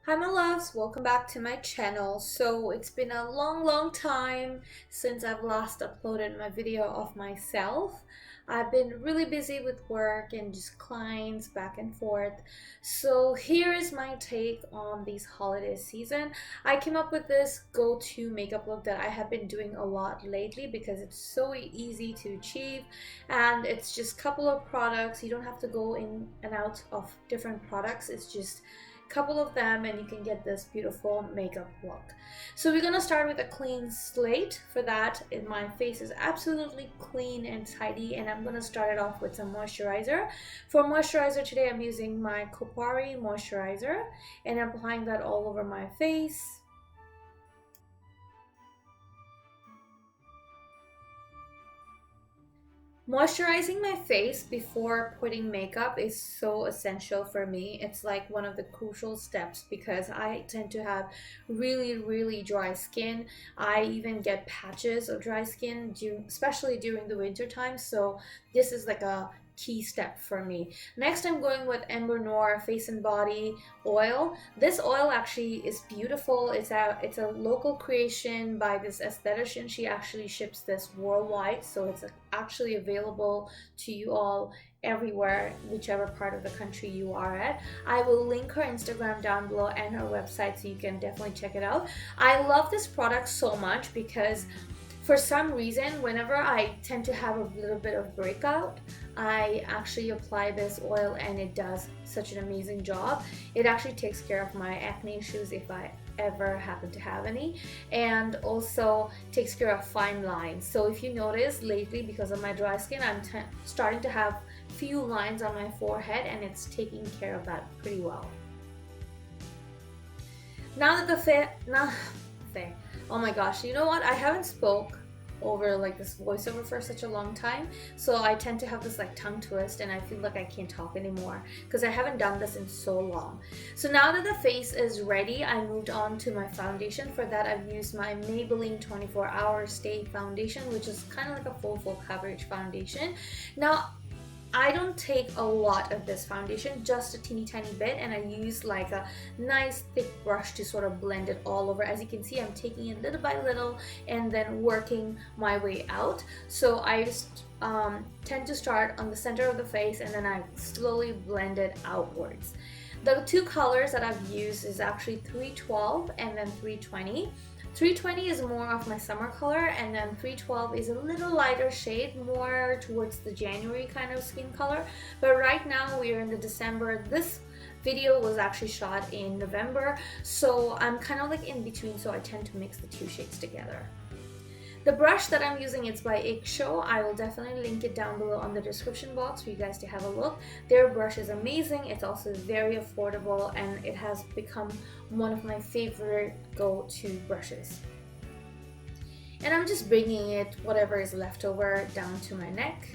Hi my loves, welcome back to my channel. So it's been a long time since I've last uploaded my video of myself. I've been really busy with work and just clients back and forth. So here is my take on these holiday season. I came up with this go-to makeup look that I have been doing a lot lately because it's so easy to achieve and it's just a couple of products. You don't have to go in and out of different products. It's just couple of them and you can get this beautiful makeup look. So we're gonna start with a clean slate. For that, my face is absolutely clean and tidy, and I'm gonna start it off with some moisturizer. For moisturizer today, I'm using my Kopari moisturizer and I'm applying that all over my face. Moisturizing my face before putting makeup is so essential for me. It's like one of the crucial steps because I tend to have really dry skin. I even get patches of dry skin, especially during the winter time. So this is like a key step for me. Next, I'm going with Amber Noir Face and Body oil. This oil actually is beautiful. It's a local creation by this esthetician. She actually ships this worldwide, so it's actually available to you all everywhere, whichever part of the country you are at. I will link her Instagram down below and her website so you can definitely check it out. I love this product so much because for some reason, whenever I tend to have a little bit of breakout, I actually apply this oil and it does such an amazing job. It actually takes care of my acne issues if I ever happen to have any, and also takes care of fine lines. So if you notice lately, because of my dry skin, I'm starting to have few lines on my forehead and it's taking care of that pretty well. Now that oh my gosh, you know what? I haven't spoke over like this voiceover for such a long time, so I tend to have this like tongue twist and I feel like I can't talk anymore because I haven't done this in so long. So now that the face is ready, I moved on to my foundation. For that, I've used my Maybelline 24-hour Stay Foundation, which is kind of like a full coverage foundation. Now I don't take a lot of this foundation, just a teeny tiny bit, and I use like a nice thick brush to sort of blend it all over. As you can see, I'm taking it little by little and then working my way out. So I just tend to start on the center of the face and then I slowly blend it outwards. The two colors that I've used is actually 312 and then 320. 320 is more of my summer color, and then 312 is a little lighter shade, more towards the January kind of skin color. But right now we are in the December. This video was actually shot in November, so I'm kind of like in between, so I tend to mix the two shades together. The brush that I'm using is by IXO. I will definitely link it down below on the description box for you guys to have a look. Their brush is amazing. It's also very affordable and it has become one of my favorite go-to brushes. And I'm just bringing it, whatever is left over, down to my neck.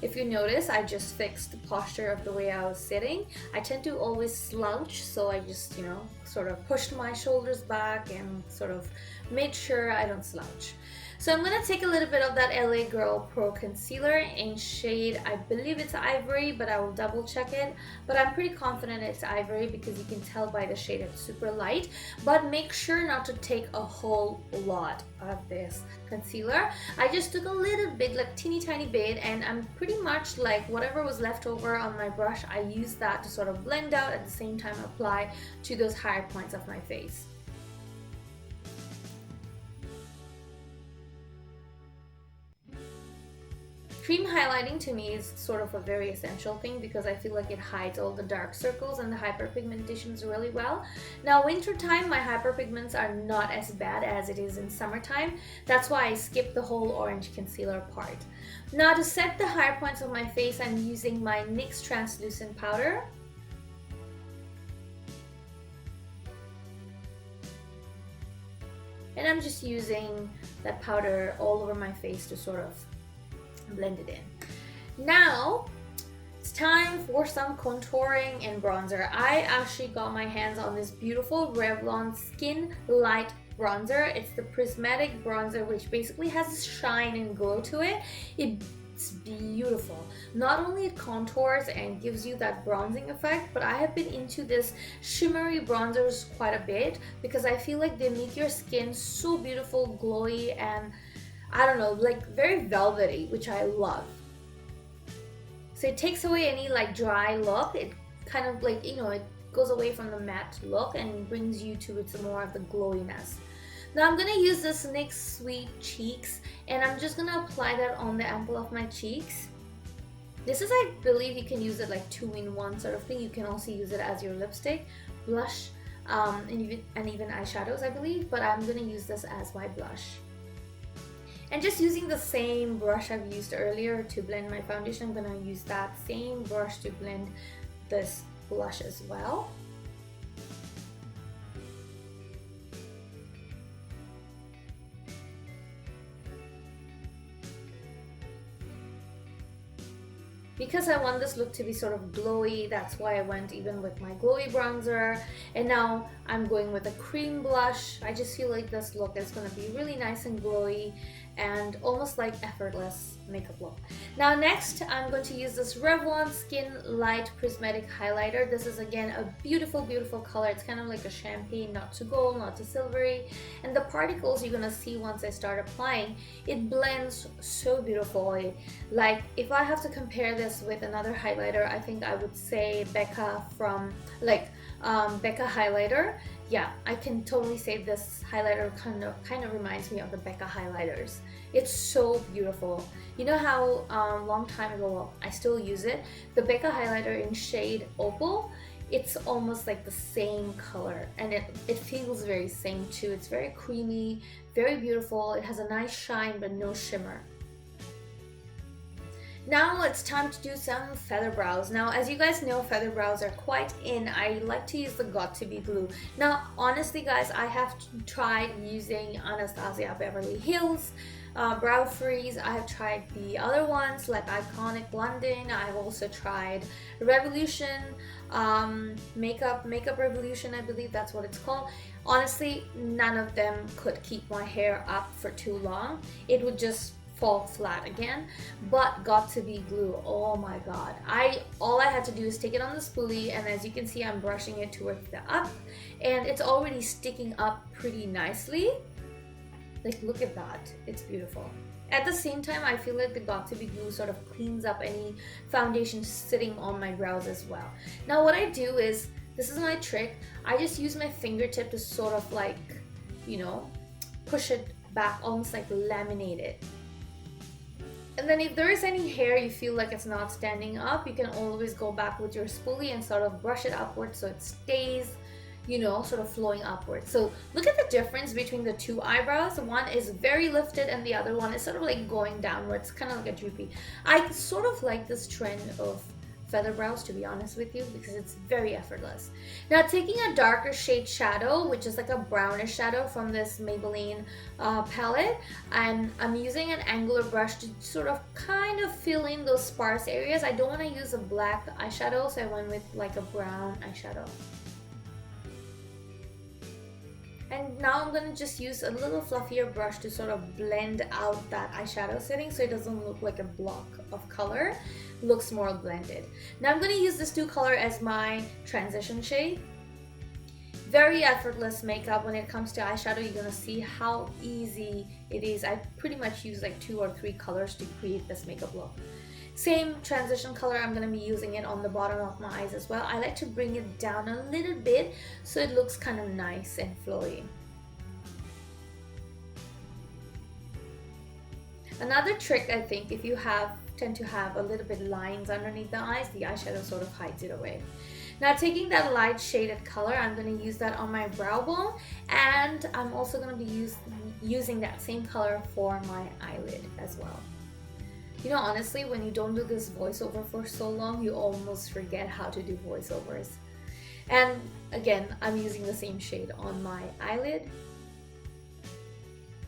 If you notice, I just fixed the posture of the way I was sitting. I tend to always slouch, so I just, sort of pushed my shoulders back and sort of made sure I don't slouch. So I'm going to take a little bit of that LA Girl Pro Concealer in shade, I believe it's Ivory, but I will double check it. But I'm pretty confident it's Ivory because you can tell by the shade it's super light. But make sure not to take a whole lot of this concealer. I just took a little bit, like teeny tiny bit, and I'm pretty much like whatever was left over on my brush, I used that to sort of blend out, at the same time apply to those higher points of my face. Cream highlighting to me is sort of a very essential thing because I feel like it hides all the dark circles and the hyperpigmentations really well. Now wintertime, my hyperpigments are not as bad as it is in summertime. That's why I skipped the whole orange concealer part. Now to set the higher points of my face, I'm using my NYX translucent powder. And I'm just using that powder all over my face to sort of blend it in. Now it's time for some contouring and bronzer. I actually got my hands on this beautiful Revlon Skin Light bronzer. It's the prismatic bronzer, which basically has this shine and glow to it. It It's beautiful. Not only it contours and gives you that bronzing effect, but I have been into this shimmery bronzers quite a bit because I feel like they make your skin so beautiful, glowy, and I don't know, like very velvety, which I love. So it takes away any like dry look. It kind of like, you know, it goes away from the matte look and brings you to its more of the glowiness. Now I'm going to use this NYX Sweet Cheeks, and I'm just going to apply that on the ample of my cheeks. This is, I believe you can use it like 2-in-1 sort of thing. You can also use it as your lipstick, blush, and even eyeshadows, I believe, but I'm going to use this as my blush. And just using the same brush I've used earlier to blend my foundation, I'm going to use that same brush to blend this blush as well. Because I want this look to be sort of glowy, that's why I went even with my glowy bronzer. And now I'm going with a cream blush. I just feel like this look is going to be really nice and glowy and almost like effortless makeup look. Now next, I'm going to use this Revlon Skin Light Prismatic Highlighter. This is again a beautiful, beautiful color. It's kind of like a champagne, not too gold, not too silvery. And the particles you're gonna see once I start applying, it blends so beautifully. Like if I have to compare this with another highlighter, I think I would say Becca from Becca highlighter. Yeah, I can totally say this highlighter kind of reminds me of the Becca highlighters. It's so beautiful. You know how long time ago, well, I still use it, the Becca highlighter in shade Opal, it's almost like the same color, and it feels very same too. It's very creamy, very beautiful. It has a nice shine but no shimmer. Now it's time to do some feather brows. Now, as you guys know, feather brows are quite in. I like to use the Got2b glue. Now, honestly guys, I have tried using Anastasia Beverly Hills Brow Freeze. I have tried the other ones like Iconic London. I've also tried Revolution, Makeup Revolution, I believe that's what it's called. Honestly, none of them could keep my hair up for too long. It would just fall flat again. But Got2b glue, oh my god, all I had to do is take it on the spoolie, and as you can see, I'm brushing it towards the up, and it's already sticking up pretty nicely. Like, look at that, it's beautiful. At the same time, I feel like the Got2b glue sort of cleans up any foundation sitting on my brows as well. Now what I do is, this is my trick, I just use my fingertip to sort of like, you know, push it back, almost like laminate it. And then if there is any hair you feel like it's not standing up, you can always go back with your spoolie and sort of brush it upwards so it stays, you know, sort of flowing upwards. So look at the difference between the two eyebrows. One is very lifted and the other one is sort of like going downwards, kind of like a droopy. I sort of like this trend of feather brows, to be honest with you, because it's very effortless. Now taking a darker shade shadow, which is like a brownish shadow from this Maybelline palette, and I'm using an angular brush to sort of kind of fill in those sparse areas. I don't want to use a black eyeshadow, so I went with like a brown eyeshadow. And now I'm going to just use a little fluffier brush to sort of blend out that eyeshadow setting so it doesn't look like a block of color. It looks more blended. Now I'm going to use this 2 color as my transition shade. Very effortless makeup when it comes to eyeshadow. You're going to see how easy it is. I pretty much use like 2 or 3 colors to create this makeup look. Same transition color, I'm going to be using it on the bottom of my eyes as well. I like to bring it down a little bit so it looks kind of nice and flowy. Another trick, I think, if you tend to have a little bit lines underneath the eyes, the eyeshadow sort of hides it away. Now taking that light shaded color, I'm going to use that on my brow bone, and I'm also going to be using that same color for my eyelid as well. You know, honestly, when you don't do this voiceover for so long, you almost forget how to do voiceovers. And again, I'm using the same shade on my eyelid.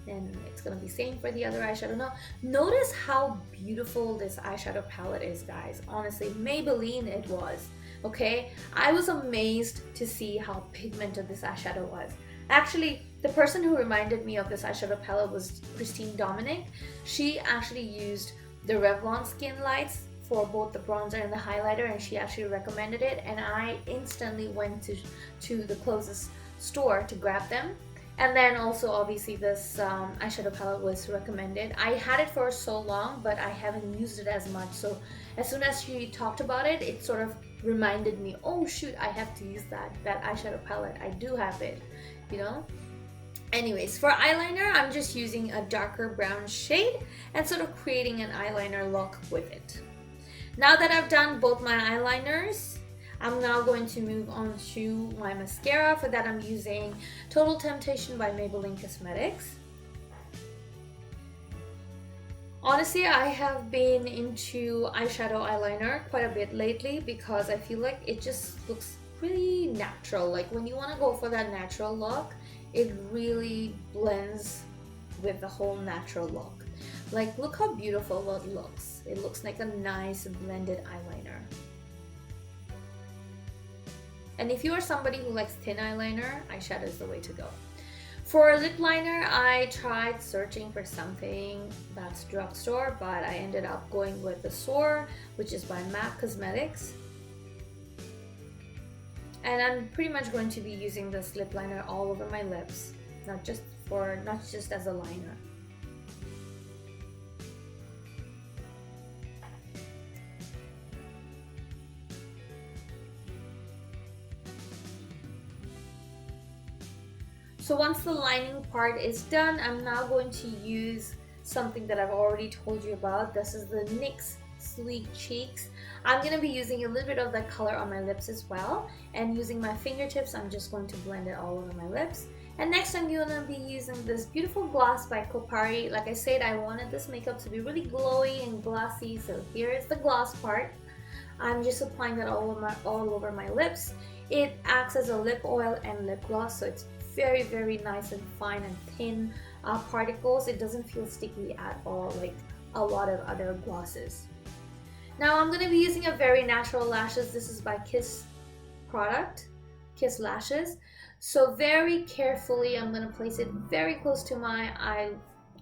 And it's gonna be same for the other eyeshadow. Now, notice how beautiful this eyeshadow palette is, guys. Honestly, Maybelline it was, okay? I was amazed to see how pigmented this eyeshadow was. Actually, the person who reminded me of this eyeshadow palette was Christine Dominic. She actually used the Revlon Skin Lights for both the bronzer and the highlighter, and she actually recommended it, and I instantly went to the closest store to grab them. And then also obviously this eyeshadow palette was recommended. I had it for so long, but I haven't used it as much, so as soon as she talked about it, it sort of reminded me, oh shoot, I have to use that eyeshadow palette. I do have it, you know. Anyways, for eyeliner, I'm just using a darker brown shade and sort of creating an eyeliner look with it. Now that I've done both my eyeliners, I'm now going to move on to my mascara. For that, I'm using Total Temptation by Maybelline Cosmetics. Honestly, I have been into eyeshadow eyeliner quite a bit lately because I feel like it just looks really natural. Like when you want to go for that natural look, it really blends with the whole natural look. Like, look how beautiful it looks. It looks like a nice blended eyeliner. And if you are somebody who likes thin eyeliner, eyeshadow is the way to go. For lip liner, I tried searching for something that's drugstore, but I ended up going with the Soars, which is by MAC Cosmetics. And I'm pretty much going to be using this lip liner all over my lips, not just as a liner. So once the lining part is done, I'm now going to use something that I've already told you about. This is the NYX Sleek Cheeks. I'm going to be using a little bit of that color on my lips as well, and using my fingertips, I'm just going to blend it all over my lips. And next I'm going to be using this beautiful gloss by Kopari. Like I said, I wanted this makeup to be really glowy and glossy, so here is the gloss part. I'm just applying that all over my lips. It acts as a lip oil and lip gloss, so it's very, very nice and fine and thin particles. It doesn't feel sticky at all like a lot of other glosses. Now I'm going to be using a very natural lashes. This is by Kiss Lashes. So very carefully I'm going to place it very close to my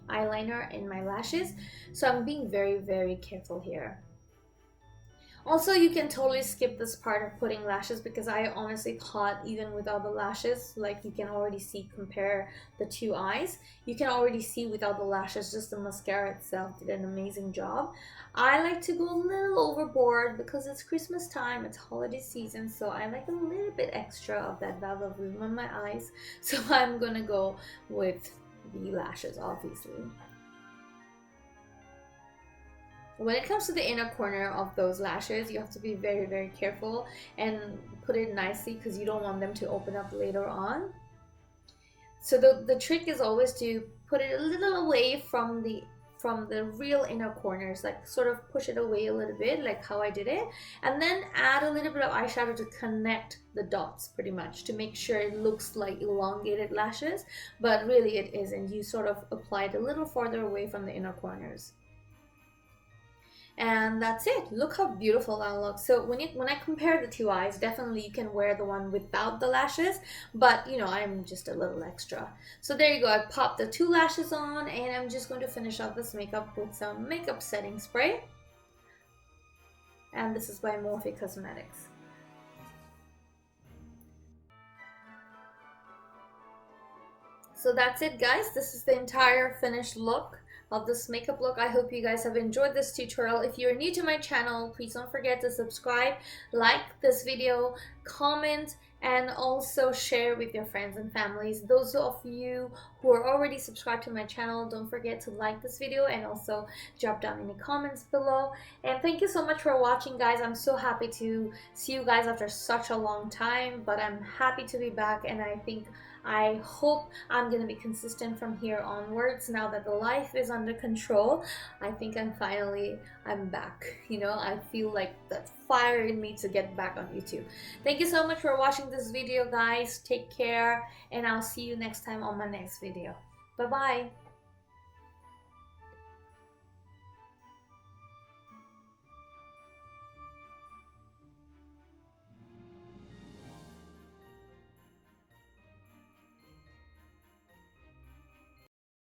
eyeliner and my lashes. So I'm being very, very careful here. Also, you can totally skip this part of putting lashes because I honestly thought even without the lashes, like you can already see, compare the two eyes, you can already see without the lashes, just the mascara itself did an amazing job. I like to go a little overboard because it's Christmas time, it's holiday season, so I like a little bit extra of that velvet room on my eyes. So I'm gonna go with the lashes, obviously. When it comes to the inner corner of those lashes, you have to be very, very careful and put it nicely because you don't want them to open up later on. So the trick is always to put it a little away from the real inner corners, like sort of push it away a little bit, like how I did it, and then add a little bit of eyeshadow to connect the dots pretty much to make sure it looks like elongated lashes, but really it isn't. You sort of apply it a little farther away from the inner corners. And that's it. Look how beautiful that looks. So when I compare the two eyes, definitely you can wear the one without the lashes, but you know, I'm just a little extra. So there you go. I popped the two lashes on, and I'm just going to finish off this makeup with some makeup setting spray. And this is by Morphe Cosmetics. So that's it, guys. This is the entire finished look of this makeup look. I hope you guys have enjoyed this tutorial. If you're new to my channel, please don't forget to subscribe, like this video, comment, and also share with your friends and families. Those of you who are already subscribed to my channel, don't forget to like this video and also drop down any comments below. And thank you so much for watching, guys. I'm so happy to see you guys after such a long time, but I'm happy to be back, and I hope I'm going to be consistent from here onwards. Now that the life is under control, I think I'm back. You know, I feel like that fire in me to get back on YouTube. Thank you so much for watching this video, guys. Take care, and I'll see you next time on my next video. Bye-bye.